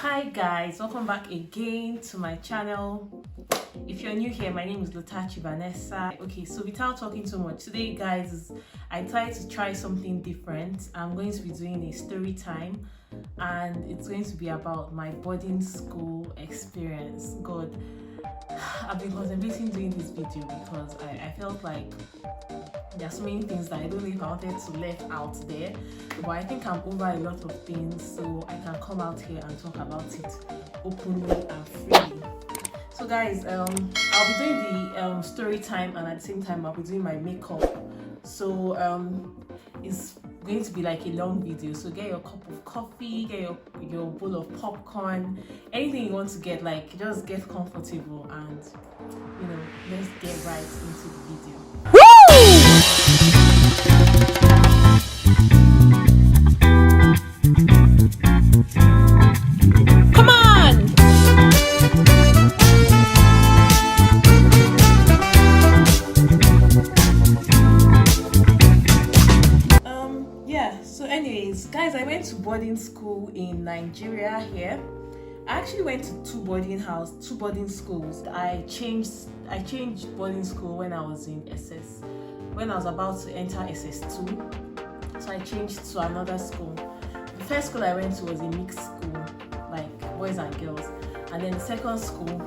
Hi guys, welcome back again to my channel. If you're new here, my name is Lotachi Vanessa. Okay, so without talking too much, today guys, I tried to try something different. I'm going to be doing a story time and it's going to be about my boarding school experience. God, I've been contemplating doing this video because I felt like there are so many things that I don't know if I wanted to let out there, but I think I'm over a lot of things, so I can come out here and talk about it openly and freely. So guys, I'll be doing the story time, and at the same time I'll be doing my makeup. So it's going to be like a long video, so get your cup of coffee, get your bowl of popcorn, anything you want to get, like just get comfortable and let's get right into the video. Come on! So anyways, guys, I went to boarding school in Nigeria here. I actually went to two boarding schools. I changed boarding school when I was in SS. When I was about to enter SS2, so I changed to another school. The first school I went to was a mixed school, like boys and girls, and then the second school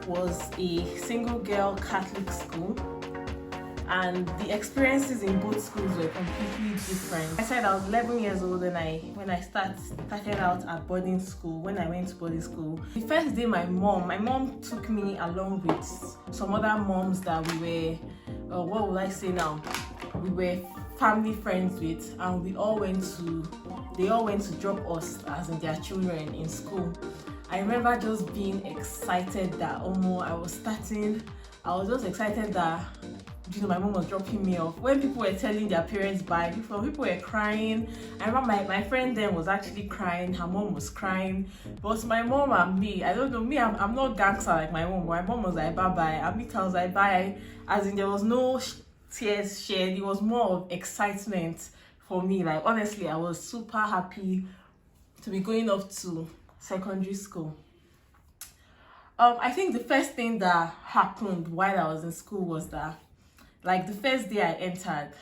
was a single girl Catholic school. And the experiences in both schools were completely different. I said I was 11 years old when I started out at boarding school. When I went to boarding school, the first day my mom took me along with some other moms that we were family friends with, and they all went to drop us as in their children in school. I remember just being excited that I was just excited that my mom was dropping me off. When people were telling their parents bye, people were crying. I remember my friend then was actually crying, her mom was crying. But my mom and me, I don't know, I'm not gangster like my mom. My mom was like bye-bye, and me I was like bye. As in there was no tears shared, it was more of excitement for me. Like honestly, I was super happy to be going off to secondary school. I think the first thing that happened while I was in school was that, like, the first day I entered,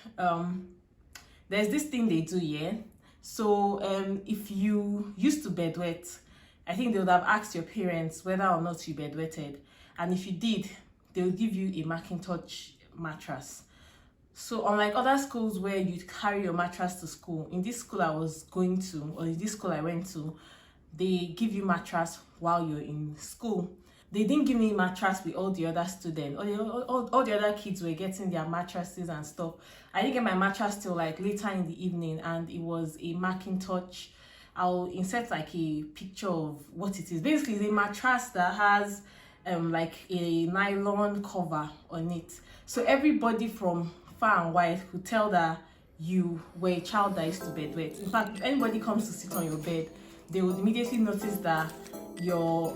there's this thing they do here. So if you used to bedwet, I think they would have asked your parents whether or not you bedwetted, and if you did, they would give you a Macintosh mattress. So unlike other schools where you'd carry your mattress to school, in this school I was going to, or in this school I went to, they give you mattress while you're in school. They didn't give me mattress with all the other students. All the other kids were getting their mattresses and stuff. I didn't get my mattress till like later in the evening, and it was a Macintosh. I'll insert like a picture of what it is. Basically, it's a mattress that has like a nylon cover on it. So everybody from far and wide could tell that you were a child that used to bedwet. In fact, if anybody comes to sit on your bed, they would immediately notice that your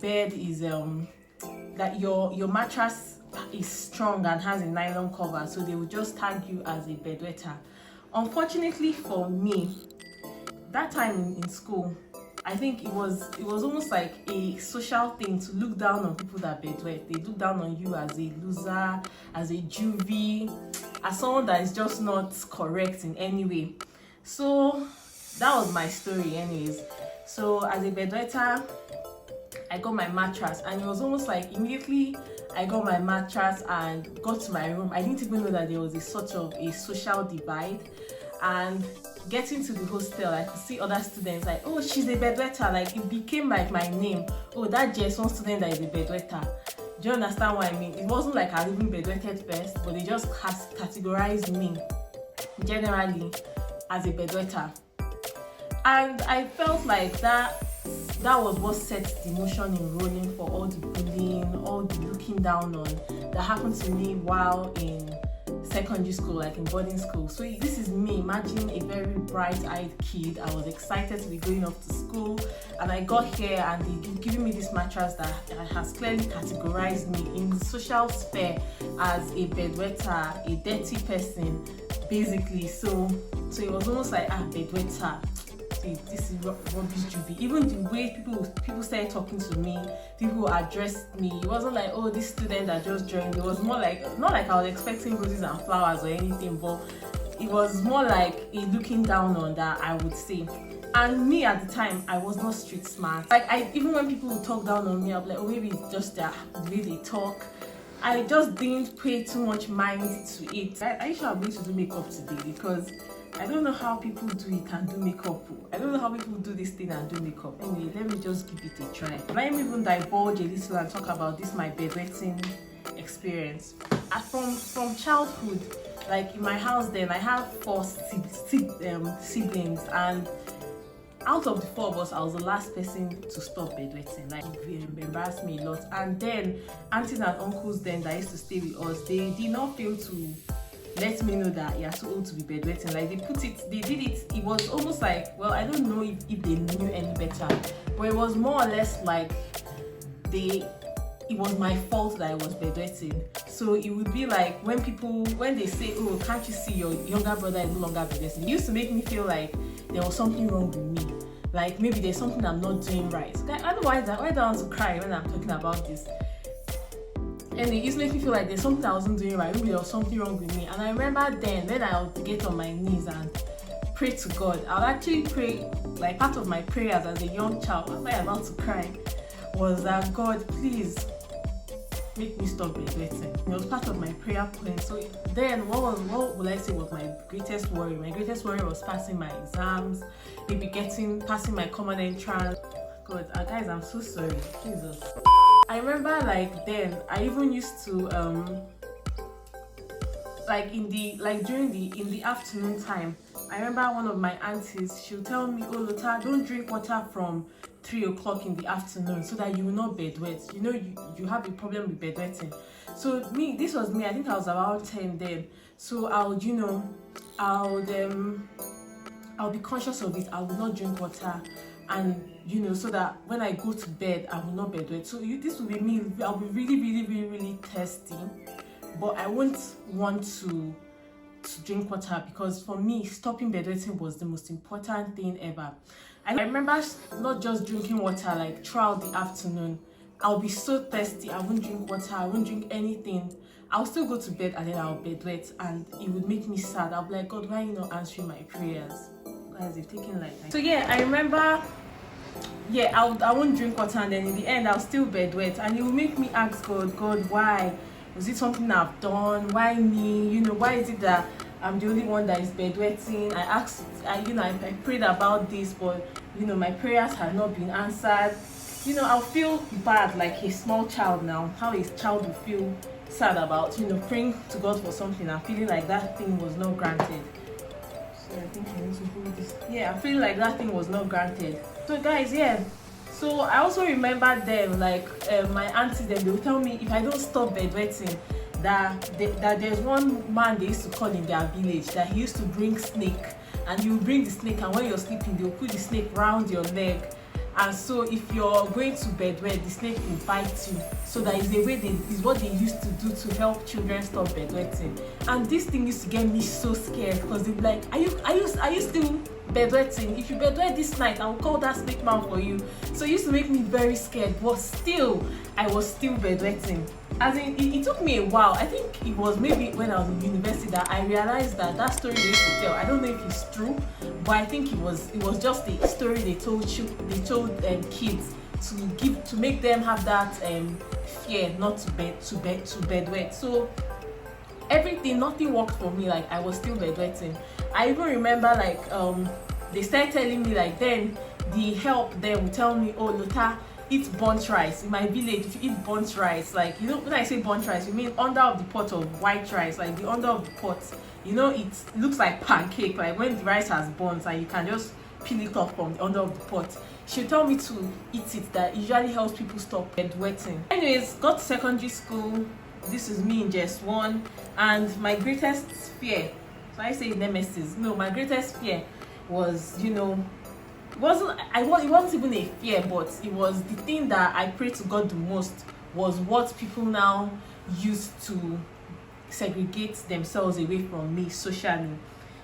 bed is that your mattress is strong and has a nylon cover, so they will just tag you as a bedwetter. Unfortunately for me, that time in school, I think it was almost like a social thing to look down on people that bedwet. They look down on you as a loser, as a juvie, as someone that is just not correct in any way. So that was my story anyways. So as a bedwetter, I got my mattress, and it was almost like immediately I got my mattress and got to my room, I didn't even know that there was a sort of a social divide. And getting to the hostel, I could see other students like, oh, she's a bedwetter. Like it became like my name. Oh, that JS1 student that is a bedwetter. Do you understand what I mean? It wasn't like I even bedwetted first, but they just categorized me generally as a bedwetter. And I felt like that was what set the motion in rolling for all the bullying, all the looking down on that happened to me while in secondary school, like in boarding school. So this is me, imagine a very bright-eyed kid. I was excited to be going off to school, and I got here and they giving me this mattress that has clearly categorized me in the social sphere as a bedwetter, a dirty person, basically. So it was almost like bedwetter. this is rubbish juvie. Even the way people started talking to me, people addressed me, it wasn't like, oh, this student that just joined. It was more like, not like I was expecting roses and flowers or anything, but it was more like a looking down on that, I would say. And me at the time, I was not street smart. Like, even when people would talk down on me, I'd be like, oh, maybe it's just the way they talk. I just didn't pay too much mind to it. I usually am going to do makeup today because I don't know how people do it and do makeup. I don't know how people do this thing and do makeup. Anyway, let me just give it a try. Let me even divulge a little and talk about this, my bedwetting experience. From childhood, like in my house then, I have 4 siblings, and out of the 4 of us, I was the last person to stop bedwetting. Like, it embarrassed me a lot. And then aunties and uncles then that used to stay with us, they did not fail to let me know that you're too old to be bedwetting. Like, they did it. It was almost like, well, I don't know if they knew any better, but it was more or less like it was my fault that I was bedwetting. So it would be like when they say, oh, can't you see your younger brother is no longer bedwetting? It used to make me feel like there was something wrong with me. Like, maybe there's something I'm not doing right. Otherwise, why do I want to cry when I'm talking about this? And it used to make me feel like there's something I wasn't doing right. Maybe there was something wrong with me. And I remember then, when I would get on my knees and pray to God, I would actually pray, like part of my prayers as a young child, was I about to cry, was that, God, please make me stop bedwetting. It was part of my prayer plan. So then what would I say was my greatest worry? My greatest worry was passing my exams, maybe passing my common entrance. God, guys, I'm so sorry. Jesus. I remember like then I even used to in the afternoon time, I remember one of my aunties, she'll tell me, oh, Lota, don't drink water from 3 o'clock in the afternoon so that you will not bedwet. You know, you have a problem with bedwetting. So this was me, I think I was about 10 then. So I'll be conscious of it. I will not drink water, and so that when I go to bed, I will not bedwet. So this will be me. I'll be really, really, really, really thirsty, but I won't want to drink water, because for me, stopping bedwetting was the most important thing ever. I remember not just drinking water like throughout the afternoon. I'll be so thirsty, I won't drink water, I won't drink anything. I'll still go to bed and then I'll bedwet, and it would make me sad. I'll be like, God, why are you not answering my prayers? Guys, they've taken like that. So yeah, I remember, I won't drink water, and then in the end I'll still bedwet, and it will make me ask God, why? Was it something I've done? Why me? Why is it that I'm the only one that is bedwetting? I prayed about this, but my prayers had not been answered. I'll feel bad like a small child now. How a child will feel sad about praying to God for something and feeling like that thing was not granted. So I think I need to hold this. Yeah, I feel like that thing was not granted. So guys, so I also remember them, like my aunties, they would tell me if I don't stop bedwetting, that there's one man they used to call in their village, that he used to bring snake, and you bring the snake, and when you're sleeping, they'll put the snake round your leg. And so if you're going to bedwet, the snake will bite you. So that is a way is what they used to do to help children stop bedwetting. And this thing used to get me so scared, because they'd be like, are you still bedwetting? If you bedwet this night, I will call that snake man for you. So it used to make me very scared, but still, I was still bedwetting. As in, it took me a while. I think it was maybe when I was in university that I realized that story they used to tell, I don't know if it's true, but I think it was just a story they told kids to make them have that fear not to bedwet. So nothing worked for me. Like, I was still bedwetting. I even remember they started telling me, like, then the help there would tell me, oh, Lota, eat burnt rice. In my village, if you eat burnt rice, like, when I say burnt rice, you mean under of the pot of white rice, like the under of the pot, it looks like pancake, like when the rice has burnt and you can just peel it off from the under of the pot. She told me to eat it, that usually helps people stop bedwetting. Anyways, got to secondary school. This is me in just one, and my greatest fear, so I say nemesis, my greatest fear was, it wasn't even a fear, but it was the thing that I prayed to God the most, was what people now use to segregate themselves away from me socially.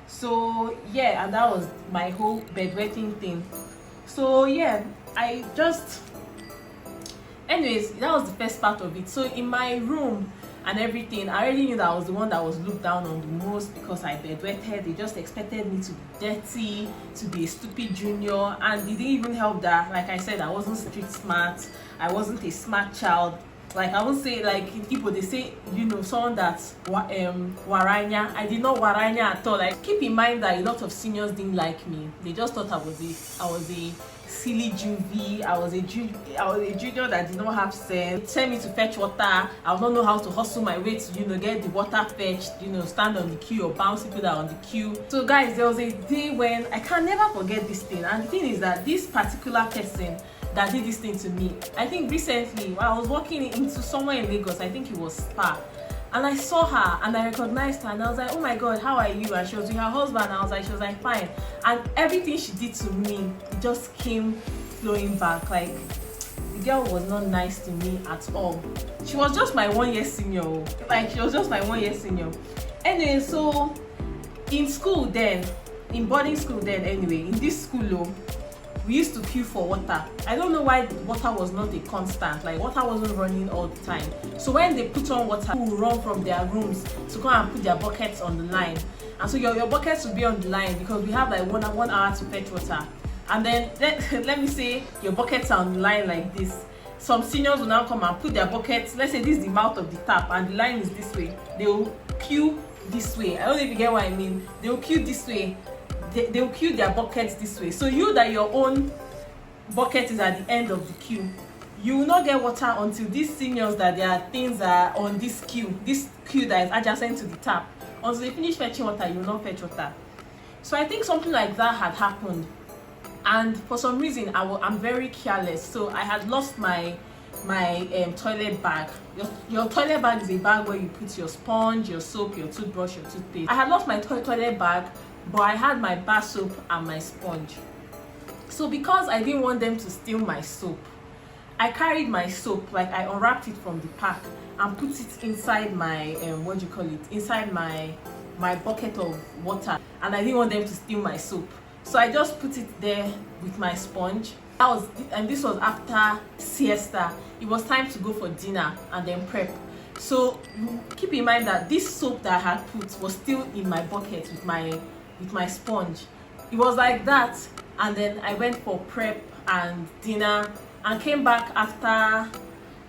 So yeah, and that was my whole bedwetting thing. So yeah, I just, anyways, that was the first part of it. So in my room and everything, I already knew that I was the one that was looked down on the most because I bedwetted. They just expected me to be dirty, to be a stupid junior, and it didn't even help that, like I said, I wasn't street smart. I wasn't a smart child. Like I would say, like in Igbo they say, you know, someone that's waranya. I did not waranya at all. Like, keep in mind that a lot of seniors didn't like me. They just thought I was a silly juvie. I was a junior that did not have sense. Tell me to fetch water. I would not know how to hustle my way to, you know, get the water fetched, you know, stand on the queue or bounce people that are on the queue. So guys, there was a day when I can never forget this thing. And the thing is that this particular person that did this thing to me, I think recently while I was walking into somewhere in Lagos, I think it was Spa, and I saw her and I recognized her, and I was like, oh my god, how are you? And she was with her husband, and she was like fine, and everything she did to me, it just came flowing back. Like, the girl was not nice to me at all. She was just my 1 year senior. Like, she was just my 1 year senior. Anyway, so in school then, in boarding school then, anyway, in this school, we used to queue for water. I don't know why water was not a constant. Like, water wasn't running all the time. So when they put on water, people will run from their rooms to come and put their buckets on the line. And so your buckets will be on the line because we have like one hour to fetch water. And then let me say your buckets are on the line like this. Some seniors will now come and put their buckets. Let's say this is the mouth of the tap and the line is this way. They will queue this way. I don't know if you get what I mean. They will queue this way. They'll queue their buckets this way. So you that your own bucket is at the end of the queue, you will not get water until these seniors that their things are on this queue that is adjacent to the tap. Until they finish fetching water, you will not fetch water. So I think something like that had happened, and for some reason I'm very careless. So I had lost my toilet bag. Your toilet bag is a bag where you put your sponge, your soap, your toothbrush, your toothpaste. I had lost my toilet bag, but I had my bar soap and my sponge. So because I didn't want them to steal my soap, I carried my soap, like I unwrapped it from the pack and put it inside my inside my bucket of water, and I didn't want them to steal my soap. So I just put it there with my sponge. This was after siesta. It was time to go for dinner and then prep. So keep in mind that this soap that I had put was still in my bucket with my sponge. It was like that, and then I went for prep and dinner and came back after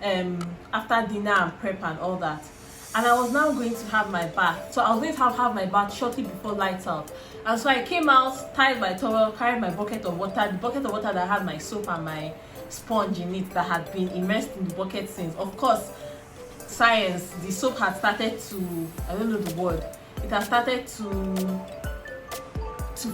dinner and prep and all that. And I was now going to have my bath. So I was going to have my bath shortly before lights out. And so I came out, tied my towel, carried my bucket of water, the bucket of water that had my soap and my sponge in it that had been immersed in the bucket since. Of course, science, the soap had started to, I don't know the word, it had started to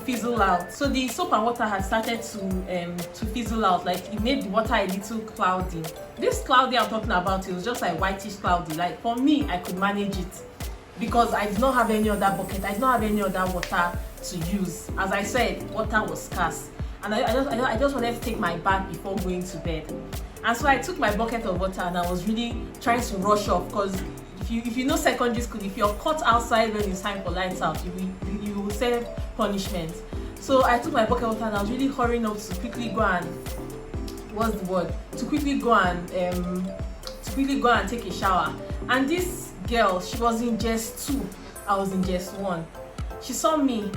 fizzle out. So the soap and water had started to fizzle out. Like, it made the water a little cloudy. This cloudy I'm talking about, it was just like whitish cloudy. Like, for me, I could manage it because I did not have any other bucket. I did not have any other water to use. As I said, water was scarce, and I just wanted to take my bath before going to bed. And so I took my bucket of water and I was really trying to rush off, because if you know secondary school, if you're caught outside when it's time for lights out, you will serve punishment. So I took my bucket of water and I was really hurrying up to quickly go and quickly go and take a shower. And this girl, she was in just 2, I was in just 1. She saw me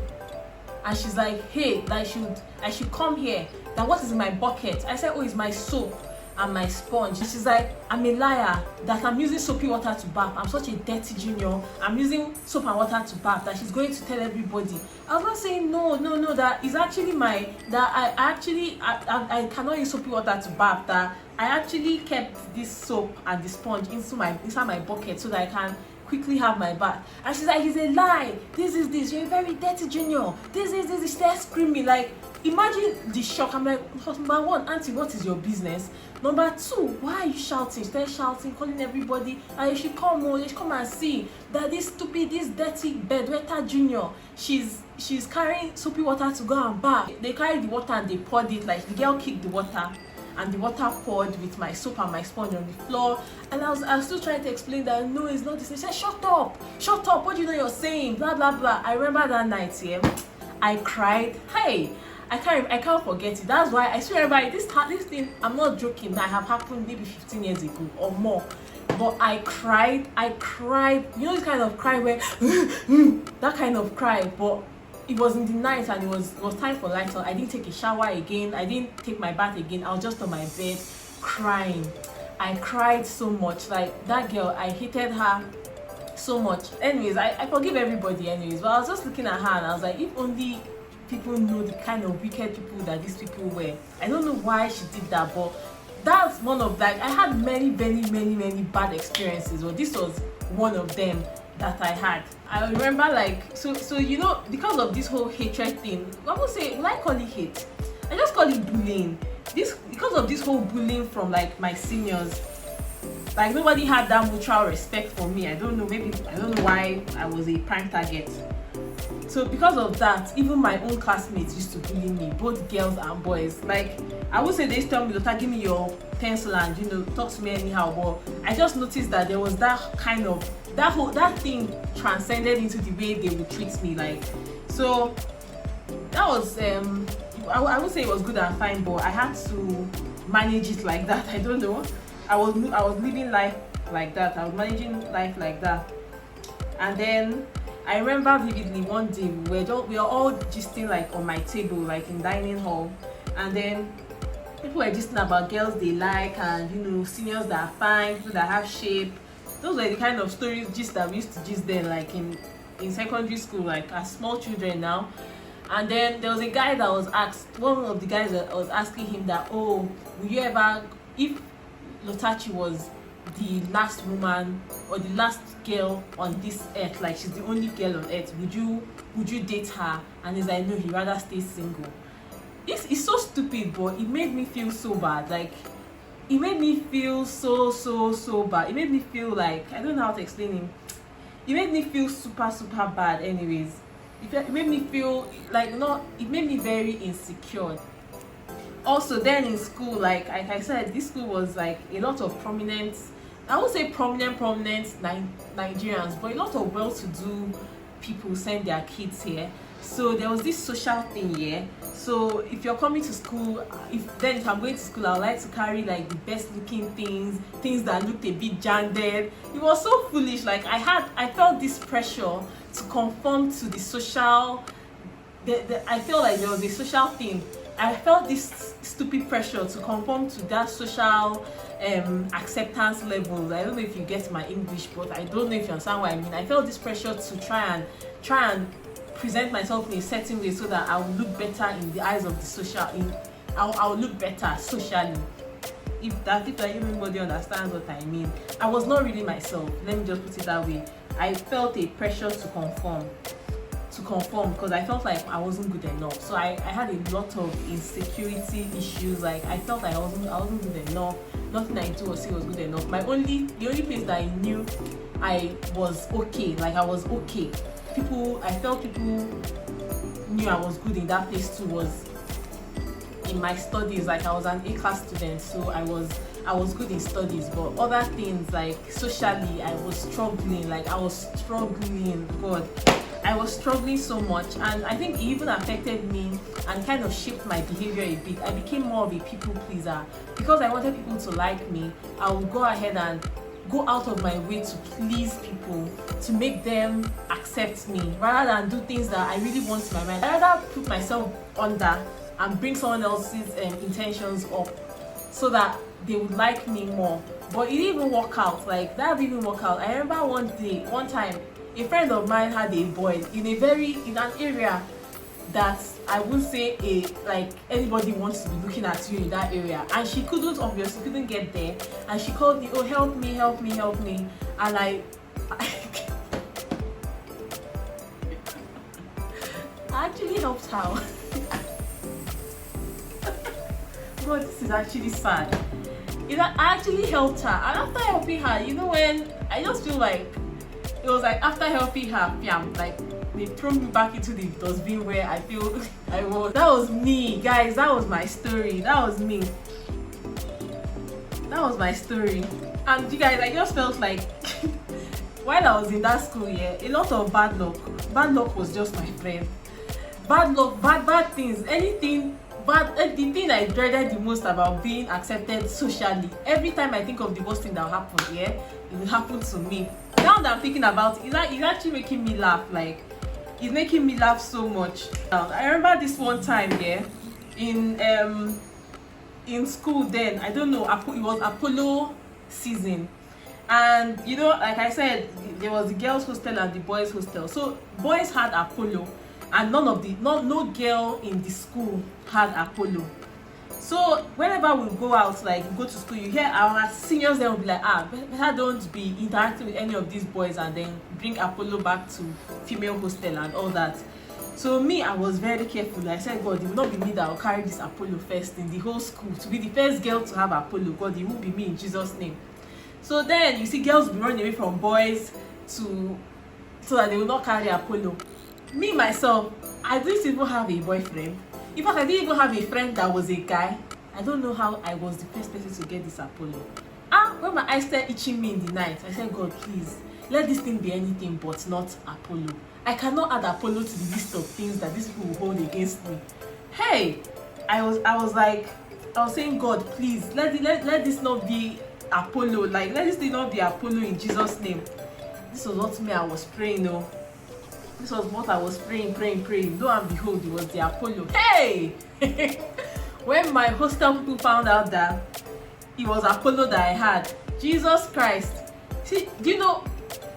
and she's like, hey, I should come here. That what is in my bucket? I said, oh, it's my soap and my sponge. She's like, I'm a liar, that I'm using soapy water to bath. I'm such a dirty junior. I'm using soap and water to bath. That she's going to tell everybody. I was not saying no, that is actually I cannot use soapy water to bath. That I actually kept this soap and the sponge inside my bucket so that I can quickly have my bath. And she's like, it's a lie. This, you're a very dirty junior. This. She started screaming. Like, imagine the shock. I'm like, number 1, auntie, what is your business? Number 2, why are you shouting? She started shouting, calling everybody. And you should come and see that this dirty bedwetter junior, she's carrying soapy water to go and bath. They carried the water and they poured it. Like, the girl kicked the water and the water poured with my soap and my sponge on the floor. And I was still trying to explain that no, it's not this. They said, shut up, what do you know you're saying, blah blah blah. I remember that night, yeah, I cried. Hey, I can't forget it. That's why I swear by this thing, I'm not joking, that have happened maybe 15 years ago or more. But I cried, you know, this kind of cry where that kind of cry. But it was in the night and it was time for light on. I didn't take a shower again, I didn't take my bath again. I was just on my bed crying. I cried so much. Like, that girl, I hated her so much. Anyways, I forgive everybody anyways, but I was just looking at her and I was like, if only people know the kind of wicked people that these people were. I don't know why she did that, but that's one of, like, I had many bad experiences, but this was one of them that I had. I remember, like, so you know, because of this whole hatred thing, I would say, will I call it hate? I just call it bullying. Because of this whole bullying from, like, my seniors, like, nobody had that mutual respect for me. I don't know why I was a prime target. So because of that, even my own classmates used to bully me, both girls and boys. Like, I would say they used to tell me, Lota, give me your pencil and, you know, talk to me anyhow. But I just noticed that there was that kind of, that thing transcended into the way they would treat me. Like, so that was I would say it was good and fine, but I had to manage it like that. I don't know. I was living life like that. I was managing life like that. And then I remember vividly one day we were all gisting, like, on my table, like in dining hall, and then people were gisting about girls they like, and, you know, seniors that are fine, people that have shape. Those were the kind of stories gist that we used to gist then, like in secondary school, like as small children now. And then there was a guy that was asked, one of the guys that was asking him that, oh, will you ever, if Lotachi was the last woman or the last girl on this earth, like she's the only girl on earth, would you date her? And he's like, no, he'd rather stay single. It's so stupid, but it made me feel so bad. Like, it made me feel so bad. It made me feel like, I don't know how to explain it. It made me feel super bad anyways. It made me feel like, it made me very insecure. Also, then in school, like I said, this school was like a lot of prominent, I would say prominent Nigerians, but a lot of well-to-do people send their kids here. So there was this social thing here. So if you're coming to school, if I'm going to school, I would like to carry, like, the best looking things that looked a bit janded. It was so foolish. Like, I felt this pressure to conform to the social, I felt like there was a social thing. I felt this stupid pressure to conform to that social acceptance level. I don't know if you get my English, but I don't know if you understand what I mean. I felt this pressure to try and present myself in a certain way so that I will look better in the eyes of the social. I'll look better socially. If everybody understands what I mean. I was not really myself. Let me just put it that way. I felt a pressure to conform because I felt like I wasn't good enough. So I had a lot of insecurity issues. Like, I felt like I wasn't good enough. Nothing I do or say was good enough. The only place that I knew I was okay, like I was okay. I felt people knew I was good in that place too, was in my studies. Like, I was an A-class student, so I was good in studies, but other things, like socially, I was struggling. God, I was struggling so much, and I think it even affected me and kind of shaped my behavior a bit. I became more of a people pleaser. Because I wanted people to like me, I would go ahead and go out of my way to please people, to make them accept me, rather than do things that I really want in my mind. I rather put myself under and bring someone else's intentions up so that they would like me more. But it didn't even work out. Like, that didn't work out. I remember one time, a friend of mine had a boy in an area that I would say like anybody wants to be looking at you in that area, and she obviously couldn't get there, and she called me, oh, help me, and I actually helped her. God, this is actually sad. I actually helped her, and after helping her, you know, when I just feel like it was like after helping her, like they threw me back into the dustbin where I feel I was. That was me, guys. That was my story. That was me. that was my story. And you guys, I just felt like while I was in that school, yeah, a lot of bad luck. Bad luck was just my friend. Bad luck, bad things, anything bad. The thing I dreaded the most about being accepted socially, every time I think of the worst thing that will happen, yeah, it will happen to me. Now that I'm thinking about it, it's actually making me laugh. Like, it's making me laugh so much. I remember this one time, yeah, in school then, I don't know, it was Apollo season. And you know, like I said, there was the girls hostel and the boys hostel. So boys had Apollo, and no girl in the school had Apollo. So whenever we go out, like go to school, you hear our seniors then will be like, better don't be interacting with any of these boys and then bring Apollo back to female hostel and all that. So me, I was very careful. I said, God, it will not be me that will carry this Apollo first in the whole school. To be the first girl to have Apollo, God, it won't be me in Jesus' name. So then you see girls be running away from boys so that they will not carry Apollo. Me myself, I didn't even have a boyfriend. In fact, I didn't even have a friend that was a guy. I don't know how I was the first person to get this Apollo. When my eyes started itching me in the night, I said, God, please, let this thing be anything but not Apollo. I cannot add Apollo to the list of things that these people will hold against me. Hey, I was saying, God, please, let this not be Apollo. Like, let this thing not be Apollo in Jesus' name. This was not me I was praying, no. This was what I was praying. Lo and behold, it was the Apollo. Hey! When my hostel people found out that it was Apollo that I had, Jesus Christ. See, do you know,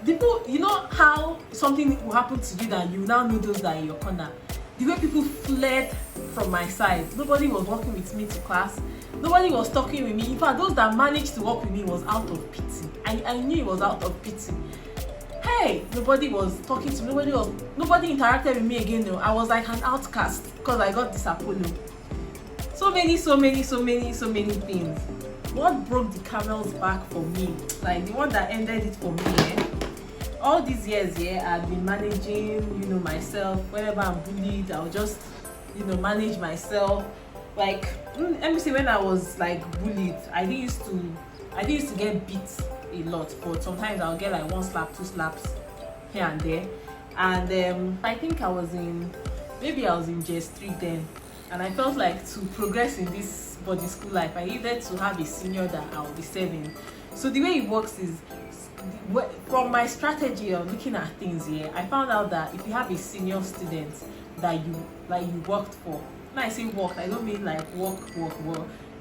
people, you know how something will happen to you that you now know those that are in your corner? The way people fled from my side. Nobody was walking with me to class. Nobody was talking with me. In fact, those that managed to walk with me was out of pity. I knew it was out of pity. Hey, nobody was talking to me. Nobody interacted with me again. No, I was like an outcast because I got this Apollo. So many things. What broke the camel's back for me, like the one that ended it for me, all these years, I've been managing, myself. Whenever I'm bullied, I'll just, manage myself. Like, let me say, when I was like bullied, I didn't used to get beat a lot, but sometimes I'll get like 1 slap, 2 slaps here and there. And I think I was in JS3 then, and I felt like to progress in this boarding school life, I needed to have a senior that I'll be serving. So the way it works is, from my strategy of looking at things here, I found out that if you have a senior student that you worked for, when I say worked, I don't mean like work.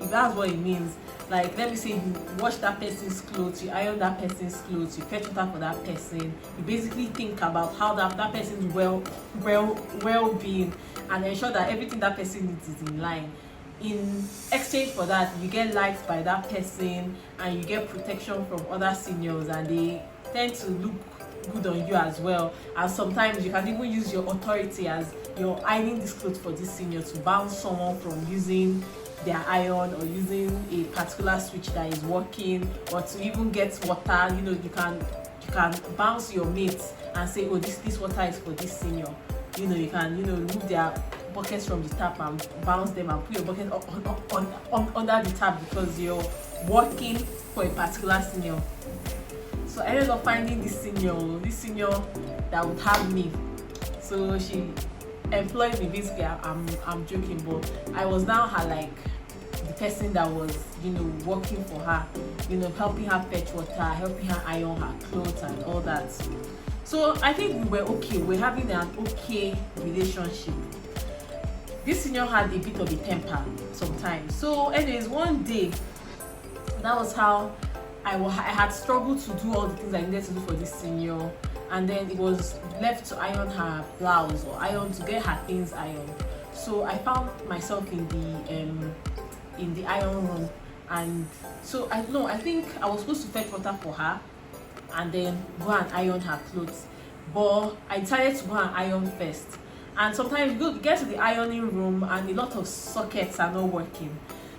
If that's what it means, like, let me say you wash that person's clothes, you iron that person's clothes, you fetch water for that person, you basically think about how that person's well-being and ensure that everything that person needs is in line. In exchange for that, you get liked by that person and you get protection from other seniors, and they tend to look good on you as well. And sometimes you can even use your authority as you're ironing this clothes for this senior to bounce someone from using their iron or using a particular switch that is working, or to even get water. You can bounce your mates and say, oh, this water is for this senior. You can remove their buckets from the tap and bounce them and put your bucket under the tap because you're working for a particular senior. So I ended up finding this senior that would have me. So she employed me. Basically, I'm joking, but I was now her, like, the person that was working for her, helping her fetch water, helping her iron her clothes and all that. So I think we were okay. We're having an okay relationship. This senior had a bit of a temper sometimes. So anyways, one day, that was how I had struggled to do all the things I needed to do for this senior, and then it was left to iron her blouse or to get her things ironed. So I found myself in the iron room, and so I think I was supposed to fetch water for her and then go and iron her clothes, but I decided to go and iron first. And sometimes you get to the ironing room and a lot of sockets are not working,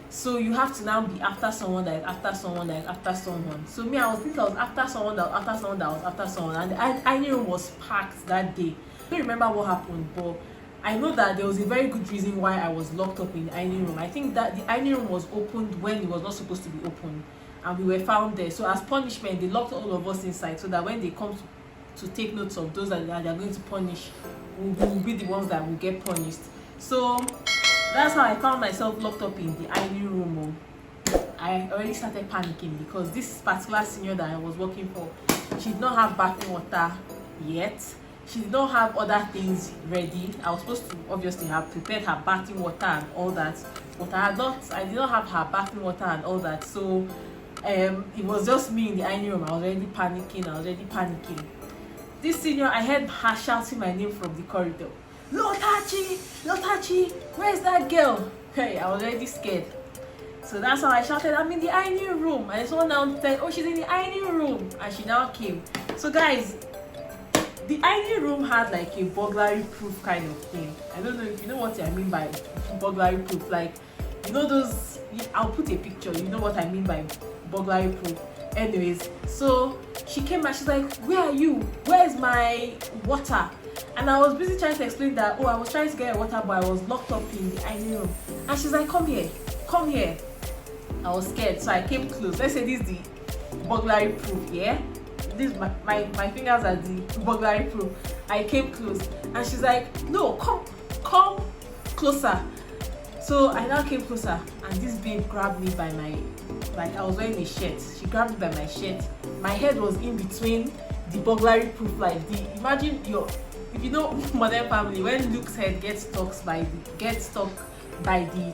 so you have to now be after someone that is after someone that is after someone. So me, I was after someone that was after someone that was after someone, and the ironing room was packed that day. I don't remember what happened, but I know that there was a very good reason why I was locked up in the ironing room. I think that the ironing room was opened when it was not supposed to be opened, and we were found there. So as punishment, they locked all of us inside, so that when they come to take notes of those that they are going to punish, we will be the ones that will get punished. So that's how I found myself locked up in the ironing room. I already started panicking because this particular senior that I was working for, she did not have bathing water yet. She did not have other things ready. I was supposed to obviously have prepared her bathing water and all that, but I did not have her bathing water and all that. So it was just me in the ironing room. I was already panicking. This senior, I heard her shouting my name from the corridor. Lotachi, where's that girl? Hey, I was already scared. So that's how I shouted, I'm in the ironing room. And someone now said, oh, she's in the ironing room. And she now came. So guys, the ironing room had like a burglary proof kind of thing. I don't know if you know what I mean by burglary proof. Like, you know those, I'll put a picture, you know what I mean by burglary proof. Anyways, so she came and she's like, where are you? Where's my water? And I was busy trying to explain that, oh, I was trying to get water, but I was locked up in the ironing room. And she's like, come here. I was scared, so I came close. Let's say this is the burglary proof, yeah? This my fingers are the burglary proof. I came close, and she's like, no, come closer. So I now came closer, and this babe grabbed me by my, like I was wearing a shirt. She grabbed me by my shirt. My head was in between the burglary proof, like imagine if you know Modern Family, when Luke's head gets stuck by the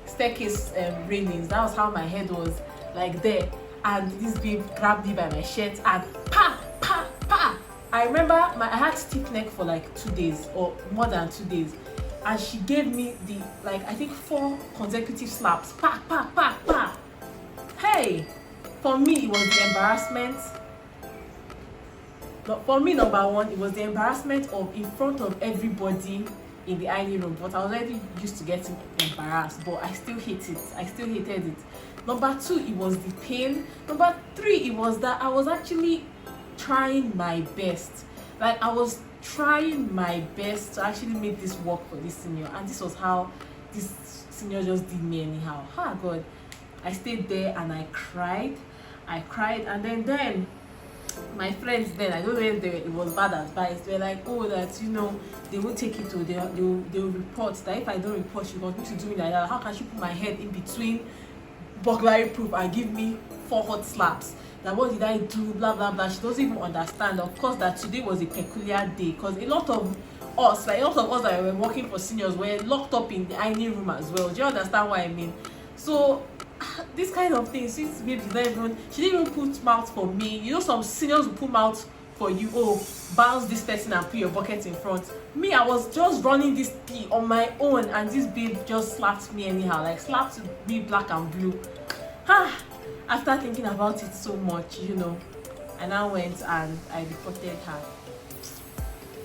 staircase railings. That was how my head was, like there. And this babe grabbed me by my shirt and pa. I remember I had stiff neck for like 2 days or more than 2 days, and she gave me the, like, I think 4 consecutive slaps. Pa. Hey, for me it was the embarrassment. For me, number one, it was the embarrassment of in front of everybody in the ironing room. But I was already used to getting embarrassed, but I still hated it. Number 2, it was the pain. Number 3, it was that I was actually trying my best. Like, I was trying my best to actually make this work for this senior, and this was how this senior just did me anyhow. God, I stayed there and I cried, and then my friends, then I don't know if it was bad advice. They were like, oh, that, you know, they will take it to, they will report that if I don't report, she continue to do me like that. How can she put my head in between burglary proof and give me 4 hot slaps? That what did I do? Blah blah blah. She doesn't even understand. Of course, that today was a peculiar day because a lot of us that were working for seniors were locked up in the ironing room as well. Do you understand what I mean? So this kind of thing, since babe she didn't even put mouth for me. You know, some seniors will put mouth for you. Oh, bounce this person and put your bucket in front. Me, I was just running this tea on my own, and this babe just slapped me anyhow, like slapped me black and blue. After thinking about it so much, you know, I now went and I reported her.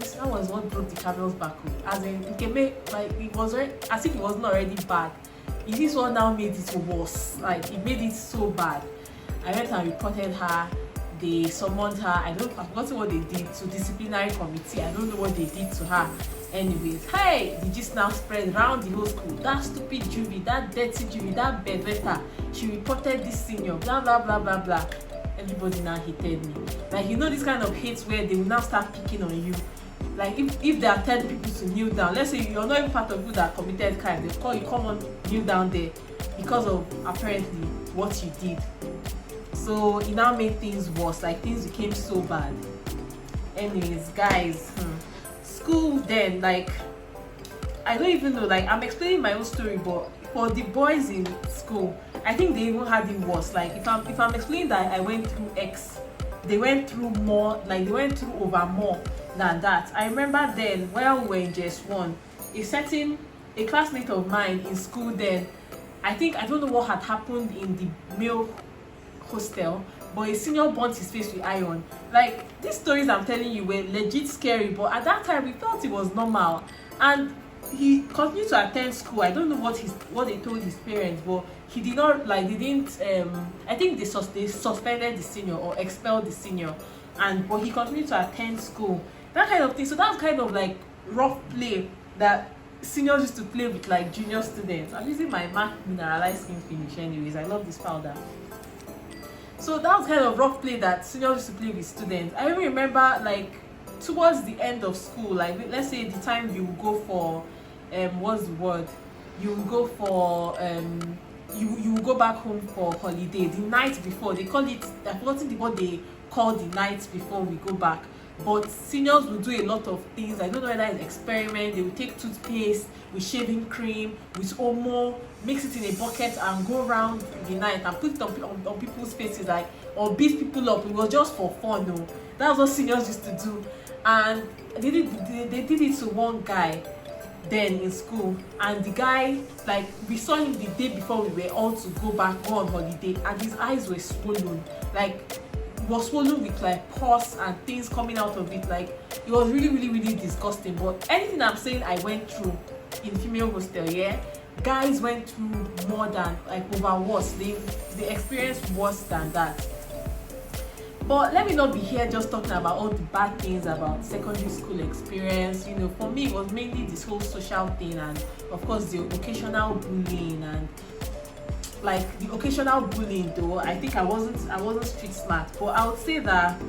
That was what broke the camel's back. As in, it was as if it wasn't already bad. This one now made it worse. Like, it made it so bad. I went and reported her. They summoned her. I've forgotten what they did to disciplinary committee. I don't know what they did to her. Anyways, hey, the gist now spread around the whole school. That stupid juvie, that dirty juvie, that bedwetter. She reported this senior. Blah blah blah blah blah. Everybody now hated me. Like, you know, this kind of hate where they will now start picking on you. Like, if there are 10 people to kneel down, let's say you're not even part of people that committed crime, they call you, come on, kneel down there because of apparently what you did. So it now made things worse. Like, things became so bad. Anyways, guys, school then, like, I don't even know, like, I'm explaining my own story, but for the boys in school, I think they even had it worse. Like, if I'm explaining that I went through X, they went through more, like they went through over more than that. I remember then, while we were in JS1, a classmate of mine in school then, I don't know what had happened in the male hostel, but a senior burnt his face with iron. Like, these stories I'm telling you were legit scary, but at that time we thought it was normal. And he continued to attend school. I don't know what they told his parents, but he did not, like, they didn't I think they suspended the senior or expelled the senior, but he continued to attend school, that kind of thing. So that's kind of like rough play that seniors used to play with like junior students. I'm using my MAC mineralized skin finish anyways. I love this powder. So that was kind of rough play that seniors used to play with students. I even remember like towards the end of school, like let's say the time you go for what's the word? You go for you go back home for holiday. The night before, they call it, I've forgotten what they call the night before we go back. But seniors will do a lot of things. I don't know whether it's experiment. They will take toothpaste with shaving cream, with Omo, mix it in a bucket and go around the night and put it on people's faces, like, or beat people up. It was just for fun, no. That's what seniors used to do. And they did it to one guy then in school, and the guy, like, we saw him the day before we were all to go on holiday, and his eyes were swollen, like it was swollen with like pus and things coming out of it. Like, it was really disgusting. But anything I'm saying I went through in female hostel, yeah, guys went through more than, like, over worse. They experienced worse than that. But let me not be here just talking about all the bad things about secondary school experience. You know, for me, it was mainly this whole social thing, and of course the occasional bullying. And like the occasional bullying, though, I think I wasn't street smart. But I would say that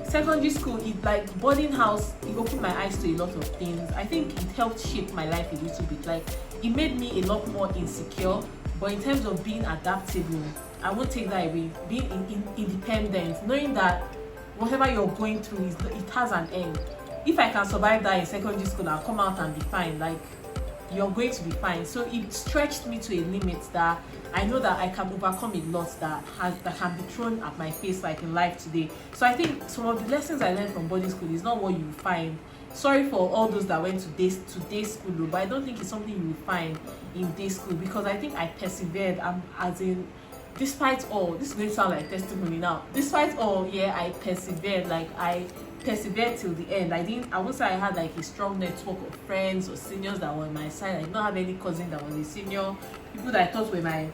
secondary school, it, like boarding house, it opened my eyes to a lot of things. I think it helped shape my life a little bit. Like, it made me a lot more insecure. But in terms of being adaptable, I won't take that away. Being independent, knowing that whatever you're going through, it has an end. If I can survive that in secondary school, I'll come out and be fine. Like, you're going to be fine. So it stretched me to a limit that I know that I can overcome a lot that can be thrown at my face, like in life today. So I think some of the lessons I learned from boarding school is not what you find. Sorry for all those that went to day school, though, but I don't think it's something you will find in day school, because I think I persevered. As in, despite all, this is going to sound like testimony now. Despite all, yeah, I persevered. Like, I persevered till the end. I won't say I had like a strong network of friends or seniors that were on my side. I did not have any cousin that was a senior. People that I thought were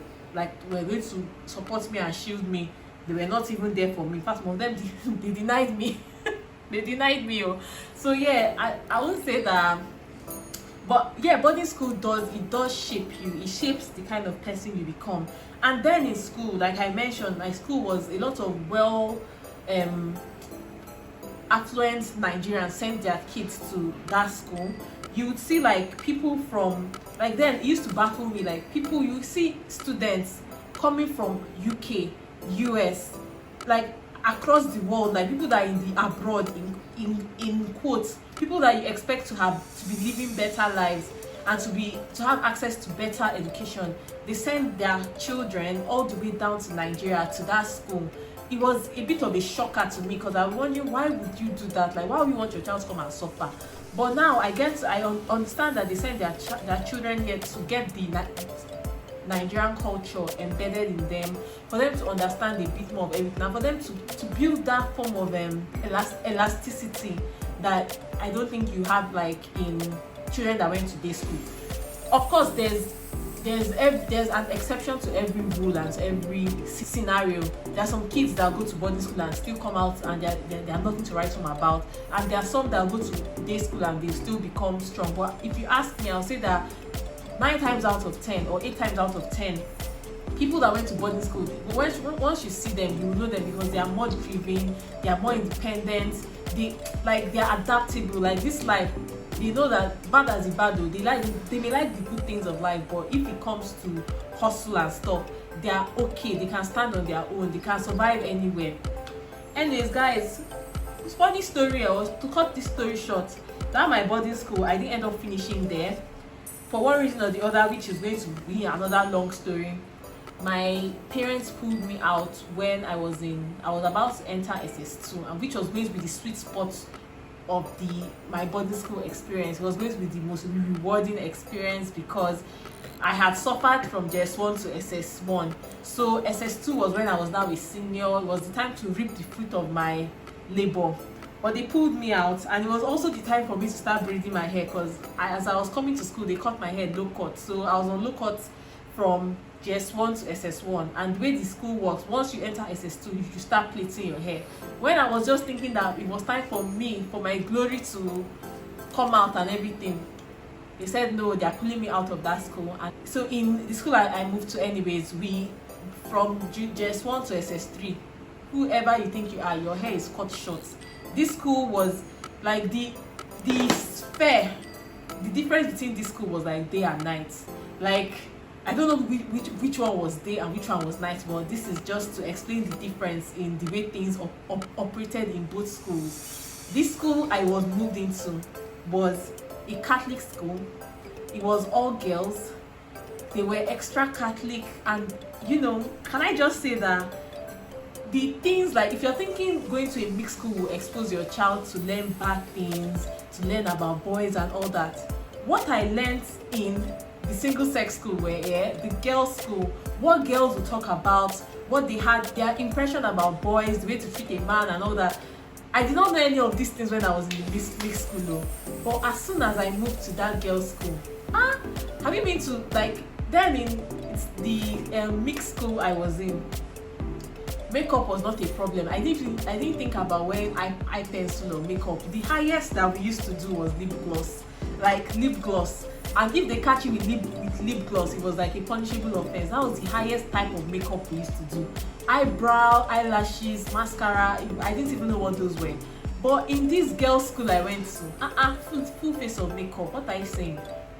were going to support me and shield me, they were not even there for me. In fact, some of them they denied me. They denied me. Oh. So yeah, I won't say that. But yeah, boarding school does shape you. It shapes the kind of person you become. And then in school, like I mentioned, my school was a lot of affluent Nigerians sent their kids to that school. You would see like people from, like, then it used to baffle me, like people, you see students coming from UK, US, like across the world, like people that are in the abroad, in quotes, people that you expect to be living better lives and to have access to better education. They send their children all the way down to Nigeria to that school. It was a bit of a shocker to me, because I was wondering, why would you do that? Like, why would you want your child to come and suffer? But now I understand that they send their children here to get the Nigerian culture embedded in them, for them to understand a bit more of everything, and for them to build that form of elasticity that I don't think you have like in children that went to day school. Of course, there's an exception to every rule and to every scenario. There are some kids that go to boarding school and still come out and they are nothing to write home about, and there are some that go to day school and they still become strong. But if you ask me, I'll say that 9 times out of 10 or 8 times out of 10, people that went to boarding school, once you see them, you know them, because they are more driven, they are more independent, they are adaptable. Like, this life, they know that bad as a bad though, they may like the good things of life, but if it comes to hustle and stuff, they are okay. They can stand on their own. They can survive anywhere. Anyways, guys, it's funny story. To cut this story short, that my boarding school, I didn't end up finishing there for one reason or the other, which is going to be another long story. My parents pulled me out when I was about to enter SS2, and which was going to be the sweet spot of my boarding school experience. It was going to be the most rewarding experience, because I had suffered from JS1 to SS1. So SS2 was when I was now a senior. It was the time to reap the fruit of my labor. But they pulled me out, and it was also the time for me to start braiding my hair, because as I was coming to school, they cut my hair low cut. So I was on low cut from JS1 to SS1, and the way the school works, once you enter SS2, you start plaiting your hair. When I was just thinking that it was time for my glory to come out and everything, They said no, they're pulling me out of that school. And so in the school I moved to anyways, we from JS1 to SS3, whoever you think you are, your hair is cut short. This school was like the sphere, the difference between this school was like day and night. Like I don't know which one was day and which one was night, but this is just to explain the difference in the way things operated in both schools. This school I was moved into was a Catholic school. It was all girls. They were extra Catholic, and you know, can I just say that the things, like if you're thinking going to a mixed school will expose your child to learn bad things, to learn about boys and all that, what I learned in the single sex school were the girls school, what girls would talk about, what they had, their impression about boys, the way to treat a man and all that. I did not know any of these things when I was in the mixed school though. But as soon as I moved to that girls school, have you been to, like, then in the mixed school I was in, makeup was not a problem. I didn't think about wearing eye pencil or makeup. The highest that we used to do was lip gloss, like lip gloss. And if they catch you with lip gloss, it was like a punishable offense. That was the highest type of makeup we used to do. Eyebrow, eyelashes, mascara. I didn't even know what those were. But in this girls' school I went to, full face of makeup. What are you saying?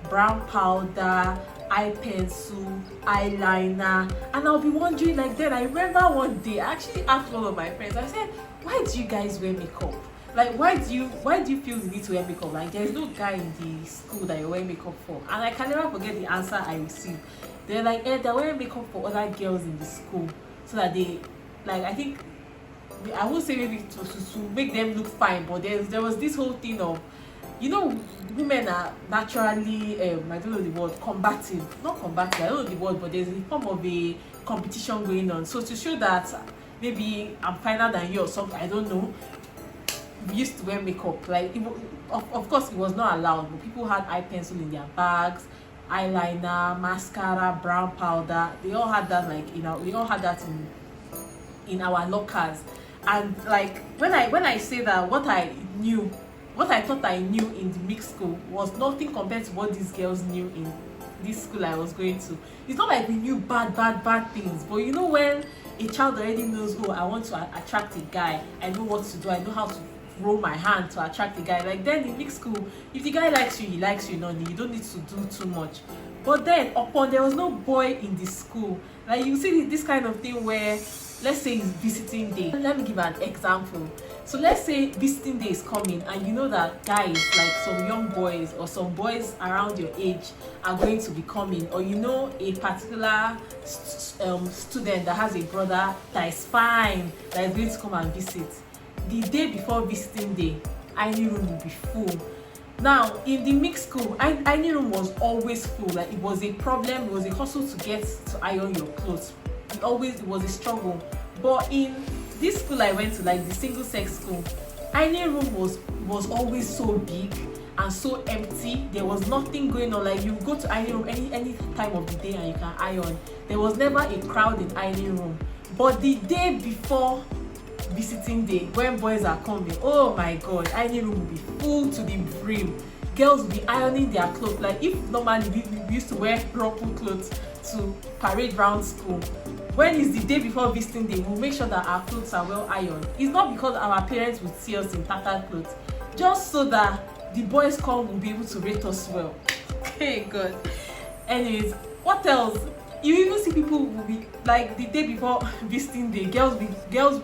Brown powder, eye pencil, eyeliner, and I'll be wondering, like, then I remember one day I actually asked one of my friends, I said, why do you guys wear makeup? Like, why do you feel the need to wear makeup? Like, there's no guy in the school that you wear makeup for. And I can never forget the answer I received. They're like, they're wearing makeup for other girls in the school so that they, like, I think, I won't say maybe to make them look fine, but there was this whole thing of, you know, women are naturally, I don't know the word, combative. Not combative, I don't know the word, but there's a form of a competition going on. So to show that maybe I'm finer than you or something, I don't know, we used to wear makeup. Like, of course, it was not allowed, but people had eye pencil in their bags, eyeliner, mascara, brown powder. They all had that, like, you know, we all had that in our lockers. And like when I say that, what I thought I knew in the mixed school was nothing compared to what these girls knew in this school I was going to. It's not like we knew bad things, but you know, when a child already knows, oh, I want to attract a guy, I know what to do, I know how to roll my hand to attract the guy. Like, then in mixed school, if the guy likes you, he likes you, you don't need to do too much. But then there was no boy in the school. Like, you see this kind of thing where, let's say it's visiting day. Let me give an example. So let's say visiting day is coming, and you know that guys, like some young boys or some boys around your age, are going to be coming, or you know a particular student that has a brother that is fine, that is going to come and visit. The day before visiting day, ironing room will be full. Now in the mixed school, ironing room was always full. Like, it was a problem, it was a hustle to get to iron your clothes. It was a struggle. But in this school I went to, like the single sex school, ironing room was always so big and so empty. There was nothing going on. Like, you go to ironing room any time of the day and you can iron. There was never a crowd in ironing room. But the day before visiting day, when boys are coming, oh my god, ironing room will be full to the brim. Girls will be ironing their clothes. Like, if normally we used to wear proper clothes to parade round school, when it's the day before visiting day, we'll make sure that our clothes are well ironed. It's not because our parents would see us in tattered clothes, just so that the boys come will be able to rate us well. Okay, good. Anyways, what else? You even see people will be like, the day before visiting day, girls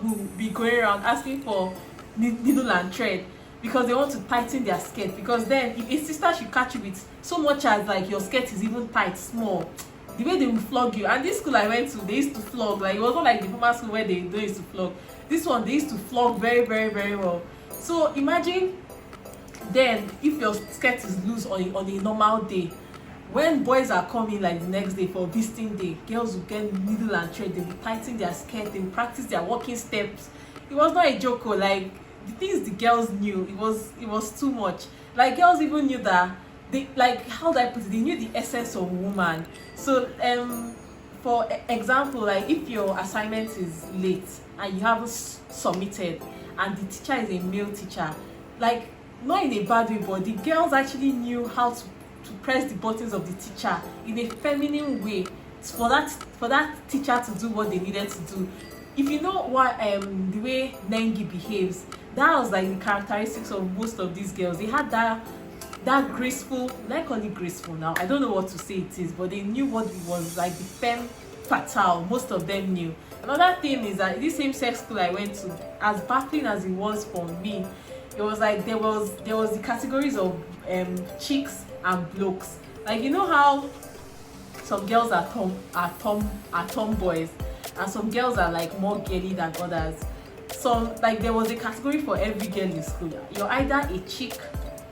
will be going around asking for needle and thread because they want to tighten their skirt. Because then if a sister should catch you with so much as like your skirt is even tight, small, the way they will flog you. And this school I went to, they used to flog. Like, it wasn't like the former school where they don't used to flog. This one, they used to flog very, very, very well. So imagine then if your skirt is loose on a normal day, when boys are coming like the next day for visiting day, girls will get needle and thread. They will tighten their skirt, they will practice their walking steps. It was not a joke. Like, the things the girls knew, it was too much. Like, girls even knew that they, like, how do I put it, they knew the essence of woman. So for example, like, if your assignment is late and you haven't submitted and the teacher is a male teacher, like, not in a bad way, but the girls actually knew how to press the buttons of the teacher in a feminine way for that teacher to do what they needed to do. If you know what the way Nengi behaves, that was like the characteristics of most of these girls. They had that graceful, like call it graceful now, I don't know what to say it is, but they knew what it was, like the femme fatale. Most of them knew. Another thing is that this same sex school I went to, as baffling as it was for me, it was like there was the categories of chicks and blokes. Like, you know how some girls are tomboys and some girls are like more girly than others. Some, like, there was a category for every girl in school. You're either a chick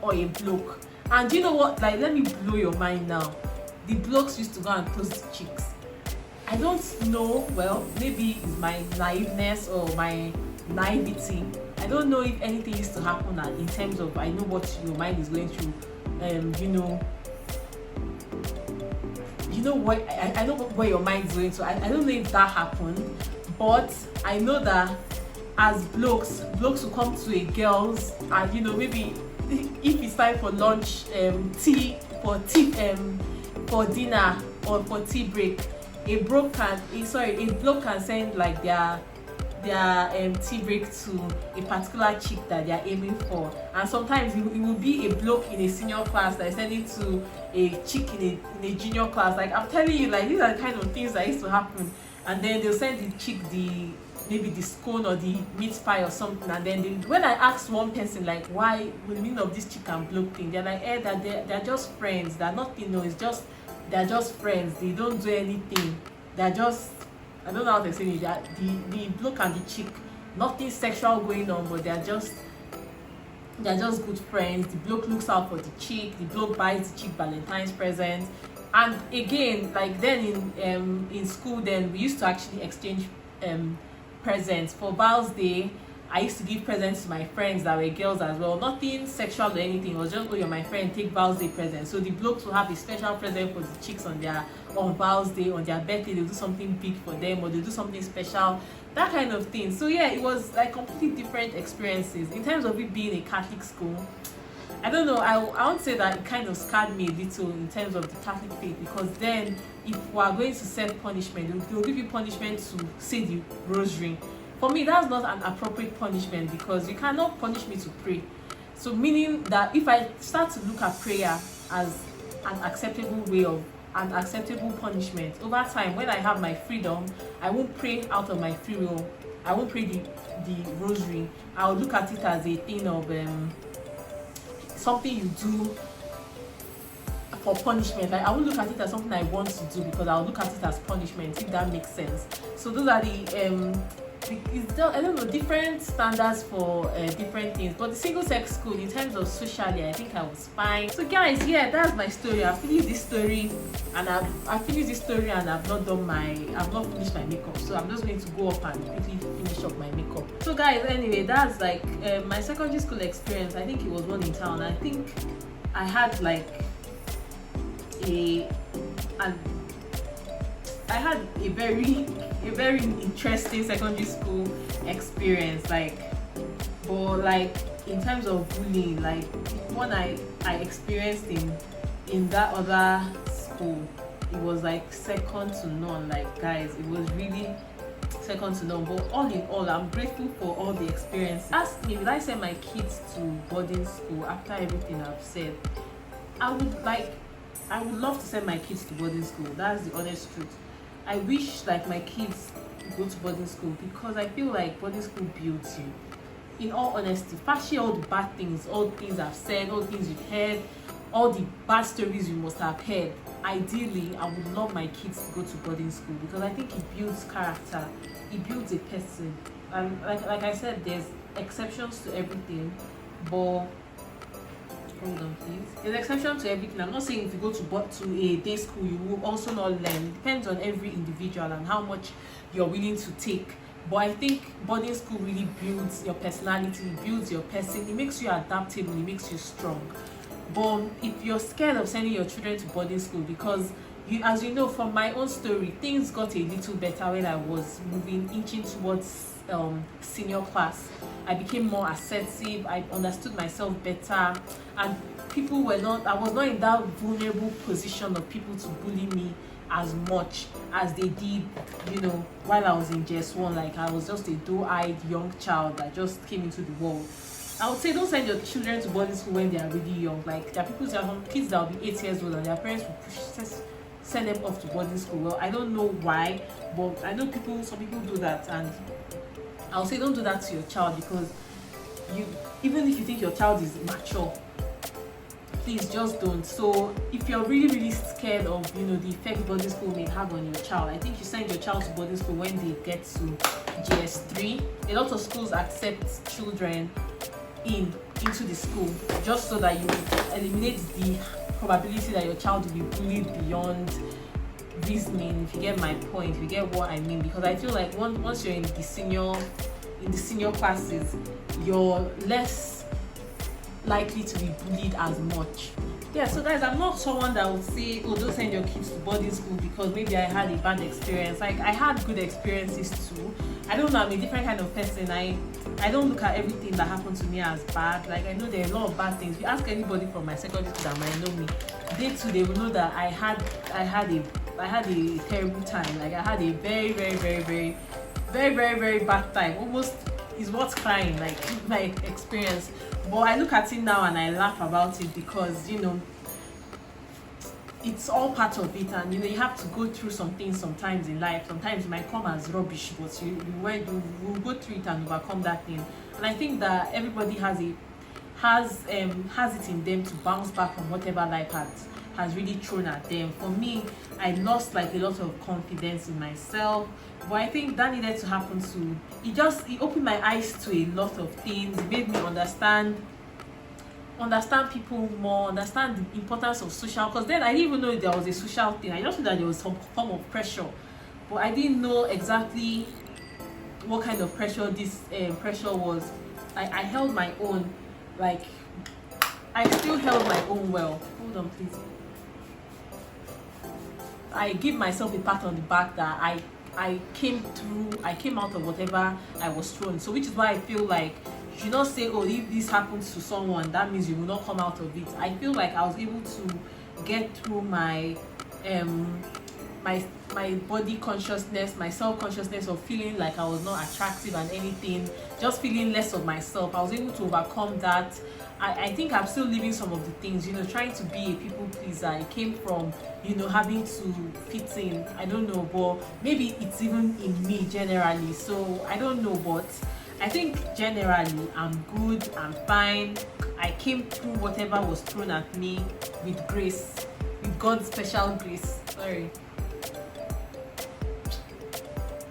or a bloke. And you know what, like, let me blow your mind now. The blokes used to go and close the chicks. I don't know, well, maybe it's my naiveness or my naivety. I don't know if anything used to happen in terms of, I know what your mind is going through. You know what, I know where your mind is going to. I don't know if that happened, but I know that as blokes will come to a girl's, and you know, maybe if it's time for lunch, for dinner or for tea break, a bloke can send like their tea break to a particular chick that they are aiming for. And sometimes it will be a bloke in a senior class that is sending to a chick in a junior class. Like, I'm telling you, like, these are the kind of things that used to happen. And then they'll send the chick maybe the scone or the meat pie or something, and then when I asked one person like why the meaning of this chick and bloke thing, they're like, that they're just friends, they're nothing, no, it's just they're just friends, they don't do anything, they're just, I don't know how to say it, the bloke and the chick, nothing sexual going on, but they're just good friends. The bloke looks out for the chick, the bloke buys the chick Valentine's presents. And again, like then in school, then we used to actually exchange presents. For Val's Day, I used to give presents to my friends that were girls as well. Nothing sexual or anything. It was just, oh, you're my friend, take Val's Day presents. So the blokes will have a special present for the chicks on Val's Day, on their birthday. They'll do something big for them, or they'll do something special, that kind of thing. So yeah, it was like completely different experiences. In terms of it being a Catholic school, I don't know, I won't say that it kind of scarred me a little in terms of the Catholic faith, because then if we are going to set punishment, they'll give you punishment to say the rosary. For me, that's not an appropriate punishment, because you cannot punish me to pray. So meaning that if I start to look at prayer as an acceptable way of an acceptable punishment, over time when I have my freedom, I won't pray out of my free will. I won't pray the rosary. I'll look at it as a thing of something you do for punishment. Like, I won't look at it as something I want to do, because I'll look at it as punishment, if that makes sense. So those are the I don't know, different standards for different things. But the single-sex school, in terms of socially, I think I was fine. So guys, yeah, that's my story. I finished this story, and I've not finished my makeup. So I'm just going to go up and quickly finish up my makeup. So guys, anyway, that's like my secondary school experience. I think it was one in town. I think I had like a very interesting secondary school experience, like, but like in terms of bullying, like one I experienced in that other school, it was like second to none. Like, guys, it was really second to none. But all in all, I'm grateful for all the experience. Ask me, will I send my kids to boarding school? After everything I've said, I would love to send my kids to boarding school. That's the honest truth. I wish like my kids go to boarding school, because I feel like boarding school builds you. In all honesty, partially all the bad things, all the things I've said, all the things you've heard, all the bad stories you must have heard, ideally I would love my kids to go to boarding school, because I think it builds character, it builds a person. And like I said, there's exceptions to everything, but hold on please, there's exception to everything. I'm not saying if you go to a day school you will also not learn. It depends on every individual and how much you're willing to take. But I think boarding school really builds your personality, it builds your person, it makes you adaptable, it makes you strong. But if you're scared of sending your children to boarding school, because as you know from my own story, things got a little better when I was inching towards senior class. I became more assertive, I understood myself better, and I was not in that vulnerable position of people to bully me as much as they did, while I was in JS1. Like, I was just a doe-eyed young child that just came into the world. I would say don't send your children to boarding school when they are really young. Like, there are some kids that will be 8 years old and their parents will send them off to boarding school. Well, I don't know why, but I know some people do that, and I would say don't do that to your child, because even if you think your child is mature, please just don't. So if you're really, really scared of the effect boarding school may have on your child, I think you send your child to boarding school when they get to GS3. A lot of schools accept children into the school, just so that you eliminate the probability that your child will be bullied beyond reasoning, if you get my point, if you get what I mean. Because I feel like once you're in the senior classes, you're less likely to be bullied as much. Yeah, so guys, I'm not someone that would say, oh, don't send your kids to boarding school because maybe I had a bad experience. Like, I had good experiences too. I don't know, I'm a different kind of person. I don't look at everything that happened to me as bad. Like, I know there are a lot of bad things. If you ask anybody from my secondary school that might know me, they will know that I had a terrible time. Like, I had a very, very, very, very, very, very, very bad time. Almost is worth crying, like, my experience. But I look at it now and I laugh about it, because it's all part of it, and you have to go through some things sometimes in life. Sometimes it might come as rubbish, but you will go through it and overcome that thing. And I think that everybody has it in them to bounce back from whatever life has really thrown at them. For me, I lost like a lot of confidence in myself, but I think that needed to happen too. It opened my eyes to a lot of things. It made me understand people more, understand the importance of social, because then I didn't even know there was a social thing. I just knew that there was some form of pressure, but I didn't know exactly what kind of pressure this pressure was. I held my own, like, I still held my own well. Hold on, please. I give myself a pat on the back that I came out of whatever I was thrown. So which is why I feel like you should not say, oh, if this happens to someone, that means you will not come out of it. I feel like I was able to get through my body consciousness, my self-consciousness of feeling like I was not attractive and anything, just feeling less of myself. I was able to overcome that. I think I'm still living some of the things, trying to be a people pleaser. I came from, having to fit in. I don't know, but maybe it's even in me generally. So I don't know, but I think generally I'm good, I'm fine. I came through whatever was thrown at me with grace, with God's special grace. Sorry.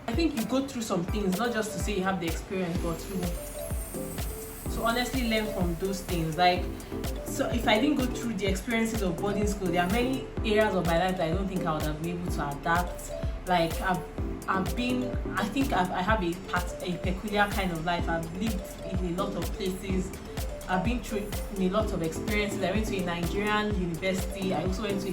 I think you go through some things, not just to say you have the experience, but to honestly learn from those things. Like, so if I didn't go through the experiences of boarding school, there are many areas of my life that I don't think I would have been able to adapt. Like, I have a peculiar kind of life. I've lived in a lot of places. I've been through a lot of experiences. I went to a Nigerian university. I also went to a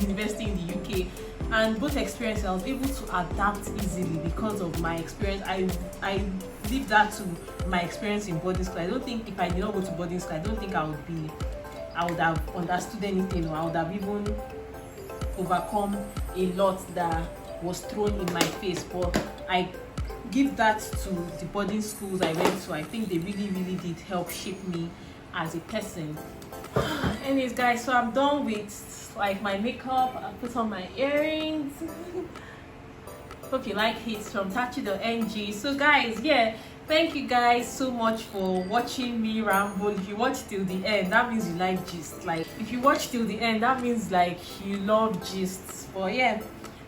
university in the UK. And both experiences, I was able to adapt easily because of my experience. I leave that to my experience in boarding school. I don't think if I did not go to boarding school, I don't think I would have understood anything, or I would have even overcome a lot that was thrown in my face. But I give that to the boarding schools I went to. I think they really, really did help shape me as a person. Anyways, guys, so I'm done with like my makeup. I put on my earrings. Hope you like it. From Lotachi.ng. So guys, yeah, thank you guys so much for watching me ramble. If you watch till the end, that means you like gist. Like, if you watch till the end, that means like you love gists. But yeah,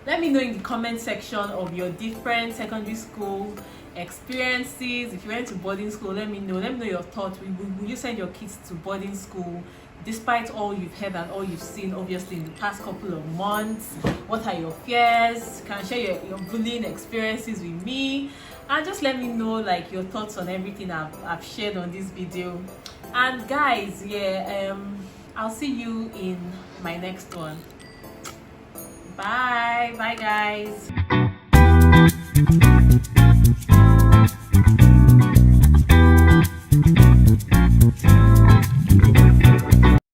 let me know in the comment section of your different secondary school experiences. If you went to boarding school, let me know your thoughts. Will you send your kids to boarding school despite all you've heard and all you've seen, obviously, in the past couple of months? What are your fears? You can share your bullying experiences with me, and just let me know like your thoughts on everything I've shared on this video. And guys, yeah, I'll see you in my next one. Bye guys.